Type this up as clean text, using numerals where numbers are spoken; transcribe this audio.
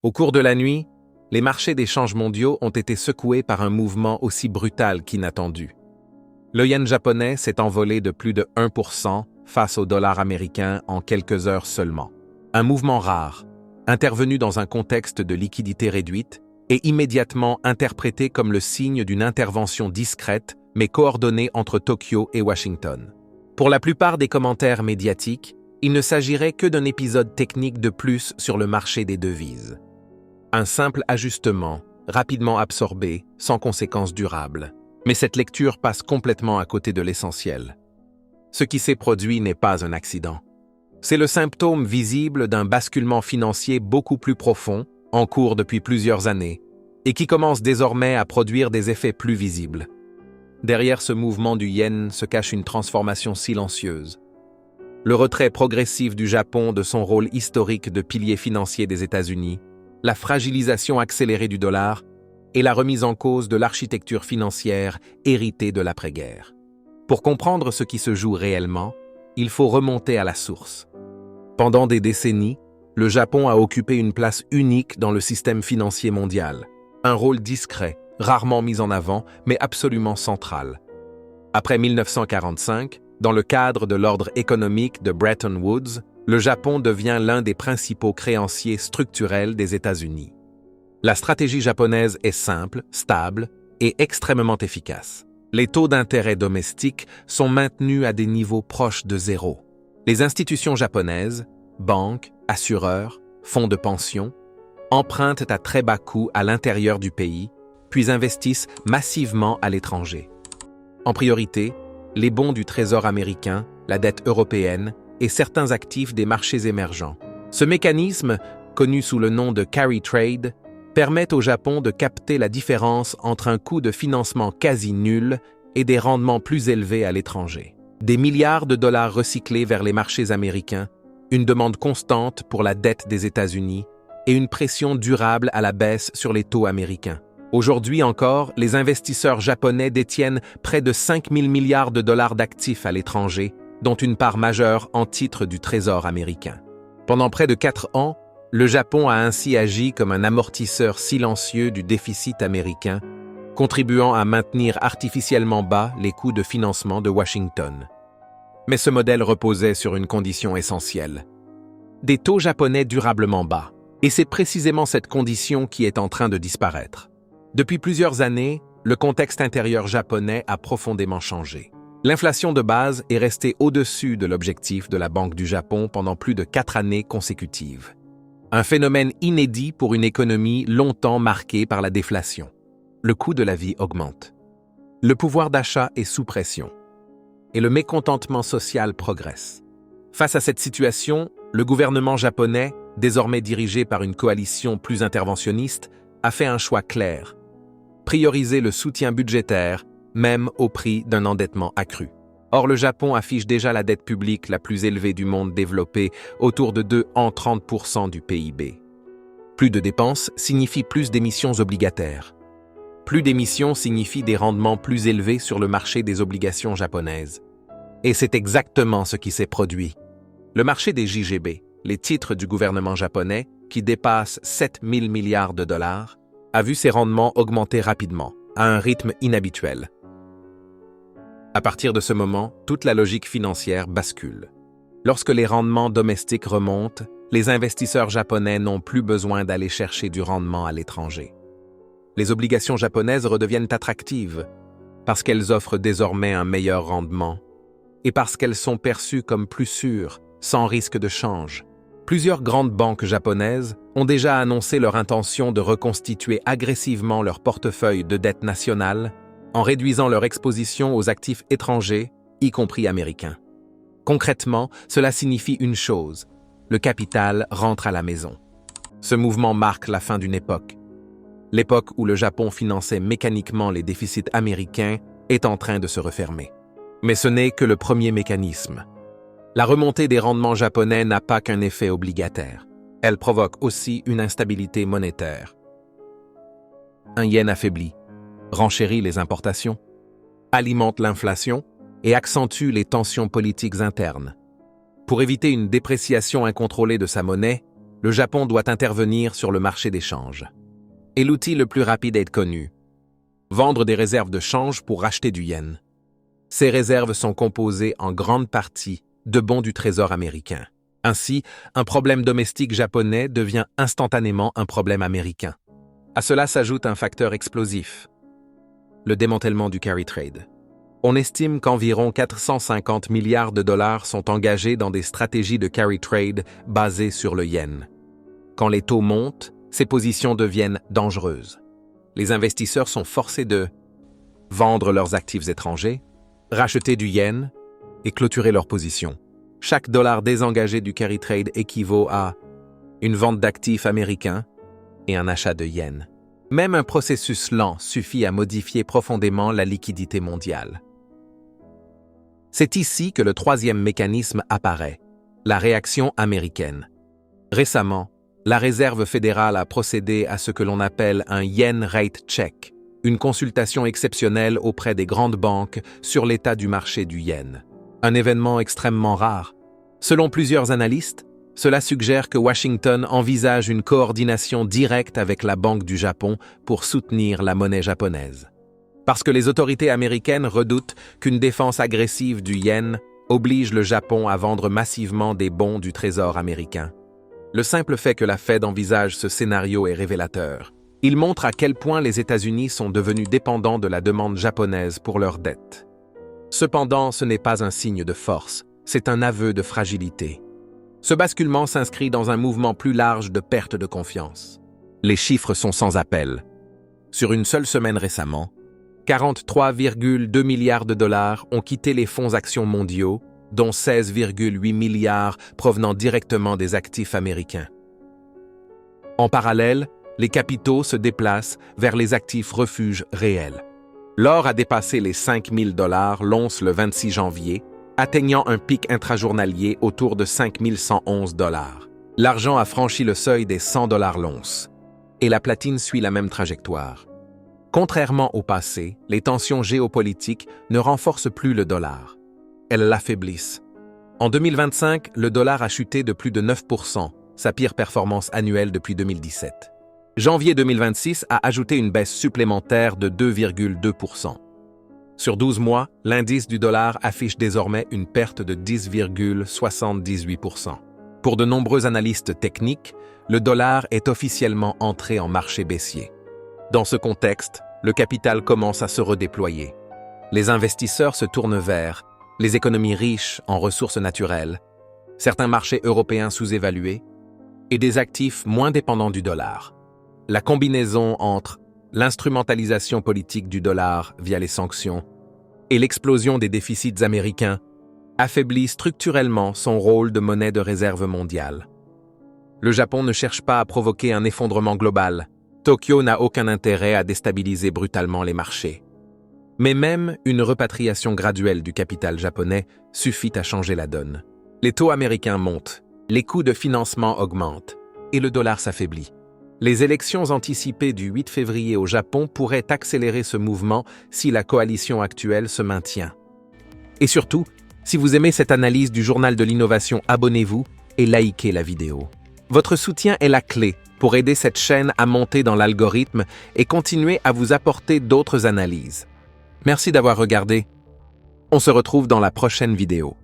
Au cours de la nuit, les marchés d'échanges mondiaux ont été secoués par un mouvement aussi brutal qu'inattendu. Le yen japonais s'est envolé de plus de 1% face au dollar américain en quelques heures seulement. Un mouvement rare, intervenu dans un contexte de liquidité réduite et immédiatement interprété comme le signe d'une intervention discrète mais coordonnée entre Tokyo et Washington. Pour la plupart des commentaires médiatiques, il ne s'agirait que d'un épisode technique de plus sur le marché des devises. Un simple ajustement, rapidement absorbé, sans conséquences durables. Mais cette lecture passe complètement à côté de l'essentiel. Ce qui s'est produit n'est pas un accident. C'est le symptôme visible d'un basculement financier beaucoup plus profond, en cours depuis plusieurs années, et qui commence désormais à produire des effets plus visibles. Derrière ce mouvement du yen se cache une transformation silencieuse. Le retrait progressif du Japon de son rôle historique de pilier financier des États-Unis, la fragilisation accélérée du dollar et la remise en cause de l'architecture financière héritée de l'après-guerre. Pour comprendre ce qui se joue réellement, il faut remonter à la source. Pendant des décennies, le Japon a occupé une place unique dans le système financier mondial, un rôle discret, rarement mis en avant, mais absolument central. Après 1945, dans le cadre de l'ordre économique de Bretton Woods, le Japon devient l'un des principaux créanciers structurels des États-Unis. La stratégie japonaise est simple, stable et extrêmement efficace. Les taux d'intérêt domestiques sont maintenus à des niveaux proches de zéro. Les institutions japonaises, banques, assureurs, fonds de pension, empruntent à très bas coût à l'intérieur du pays, puis investissent massivement à l'étranger. En priorité, les bons du Trésor américain, la dette européenne et certains actifs des marchés émergents. Ce mécanisme, connu sous le nom de carry trade, permet au Japon de capter la différence entre un coût de financement quasi nul et des rendements plus élevés à l'étranger. Des milliards de dollars recyclés vers les marchés américains, une demande constante pour la dette des États-Unis et une pression durable à la baisse sur les taux américains. Aujourd'hui encore, les investisseurs japonais détiennent près de 5 000 milliards de dollars d'actifs à l'étranger, dont une part majeure en titres du Trésor américain. Pendant près de 4 ans, le Japon a ainsi agi comme un amortisseur silencieux du déficit américain, contribuant à maintenir artificiellement bas les coûts de financement de Washington. Mais ce modèle reposait sur une condition essentielle: des taux japonais durablement bas. Et c'est précisément cette condition qui est en train de disparaître. Depuis plusieurs années, le contexte intérieur japonais a profondément changé. L'inflation de base est restée au-dessus de l'objectif de la Banque du Japon pendant plus de 4 années consécutives. Un phénomène inédit pour une économie longtemps marquée par la déflation. Le coût de la vie augmente. Le pouvoir d'achat est sous pression. Et le mécontentement social progresse. Face à cette situation, le gouvernement japonais, désormais dirigé par une coalition plus interventionniste, a fait un choix clair: prioriser le soutien budgétaire, même au prix d'un endettement accru. Or, le Japon affiche déjà la dette publique la plus élevée du monde développé, autour de 30% du PIB. Plus de dépenses signifie plus d'émissions obligataires. Plus d'émissions signifie des rendements plus élevés sur le marché des obligations japonaises. Et c'est exactement ce qui s'est produit. Le marché des JGB, les titres du gouvernement japonais, qui dépassent 7 000 milliards de dollars, a vu ses rendements augmenter rapidement, à un rythme inhabituel. À partir de ce moment, toute la logique financière bascule. Lorsque les rendements domestiques remontent, les investisseurs japonais n'ont plus besoin d'aller chercher du rendement à l'étranger. Les obligations japonaises redeviennent attractives, parce qu'elles offrent désormais un meilleur rendement, et parce qu'elles sont perçues comme plus sûres, sans risque de change. Plusieurs grandes banques japonaises ont déjà annoncé leur intention de reconstituer agressivement leur portefeuille de dette nationale en réduisant leur exposition aux actifs étrangers, y compris américains. Concrètement, cela signifie une chose: le capital rentre à la maison. Ce mouvement marque la fin d'une époque. L'époque où le Japon finançait mécaniquement les déficits américains est en train de se refermer. Mais ce n'est que le premier mécanisme. La remontée des rendements japonais n'a pas qu'un effet obligataire. Elle provoque aussi une instabilité monétaire. Un yen affaibli renchérit les importations, alimente l'inflation et accentue les tensions politiques internes. Pour éviter une dépréciation incontrôlée de sa monnaie, le Japon doit intervenir sur le marché des changes. Et l'outil le plus rapide est connu. Vendre des réserves de change pour racheter du yen. Ces réserves sont composées en grande partie de bons du Trésor américain. Ainsi, un problème domestique japonais devient instantanément un problème américain. À cela s'ajoute un facteur explosif, le démantèlement du carry trade. On estime qu'environ 450 milliards de dollars sont engagés dans des stratégies de carry trade basées sur le yen. Quand les taux montent, ces positions deviennent dangereuses. Les investisseurs sont forcés de vendre leurs actifs étrangers, racheter du yen et clôturer leurs positions. Chaque dollar désengagé du carry trade équivaut à une vente d'actifs américains et un achat de yens. Même un processus lent suffit à modifier profondément la liquidité mondiale. C'est ici que le troisième mécanisme apparaît, la réaction américaine. Récemment, la Réserve fédérale a procédé à ce que l'on appelle un yen rate check, une consultation exceptionnelle auprès des grandes banques sur l'état du marché du yen. Un événement extrêmement rare. Selon plusieurs analystes, cela suggère que Washington envisage une coordination directe avec la Banque du Japon pour soutenir la monnaie japonaise. Parce que les autorités américaines redoutent qu'une défense agressive du yen oblige le Japon à vendre massivement des bons du Trésor américain. Le simple fait que la Fed envisage ce scénario est révélateur. Il montre à quel point les États-Unis sont devenus dépendants de la demande japonaise pour leurs dettes. Cependant, ce n'est pas un signe de force, c'est un aveu de fragilité. Ce basculement s'inscrit dans un mouvement plus large de perte de confiance. Les chiffres sont sans appel. Sur une seule semaine récemment, 43,2 milliards de dollars ont quitté les fonds actions mondiaux, dont 16,8 milliards provenant directement des actifs américains. En parallèle, les capitaux se déplacent vers les actifs refuges réels. L'or a dépassé les 5 000 $ l'once le 26 janvier, atteignant un pic intrajournalier autour de 5 111 $. L'argent a franchi le seuil des 100 $ l'once, et la platine suit la même trajectoire. Contrairement au passé, les tensions géopolitiques ne renforcent plus le dollar. Elles l'affaiblissent. En 2025, le dollar a chuté de plus de 9%, sa pire performance annuelle depuis 2017. Janvier 2026 a ajouté une baisse supplémentaire de 2,2%. Sur 12 mois, l'indice du dollar affiche désormais une perte de 10,78%. Pour de nombreux analystes techniques, le dollar est officiellement entré en marché baissier. Dans ce contexte, le capital commence à se redéployer. Les investisseurs se tournent vers les économies riches en ressources naturelles, certains marchés européens sous-évalués et des actifs moins dépendants du dollar. La combinaison entre l'instrumentalisation politique du dollar via les sanctions et l'explosion des déficits américains affaiblit structurellement son rôle de monnaie de réserve mondiale. Le Japon ne cherche pas à provoquer un effondrement global. Tokyo n'a aucun intérêt à déstabiliser brutalement les marchés. Mais même une repatriation graduelle du capital japonais suffit à changer la donne. Les taux américains montent, les coûts de financement augmentent et le dollar s'affaiblit. Les élections anticipées du 8 février au Japon pourraient accélérer ce mouvement si la coalition actuelle se maintient. Et surtout, si vous aimez cette analyse du Journal de l'innovation, abonnez-vous et likez la vidéo. Votre soutien est la clé pour aider cette chaîne à monter dans l'algorithme et continuer à vous apporter d'autres analyses. Merci d'avoir regardé. On se retrouve dans la prochaine vidéo.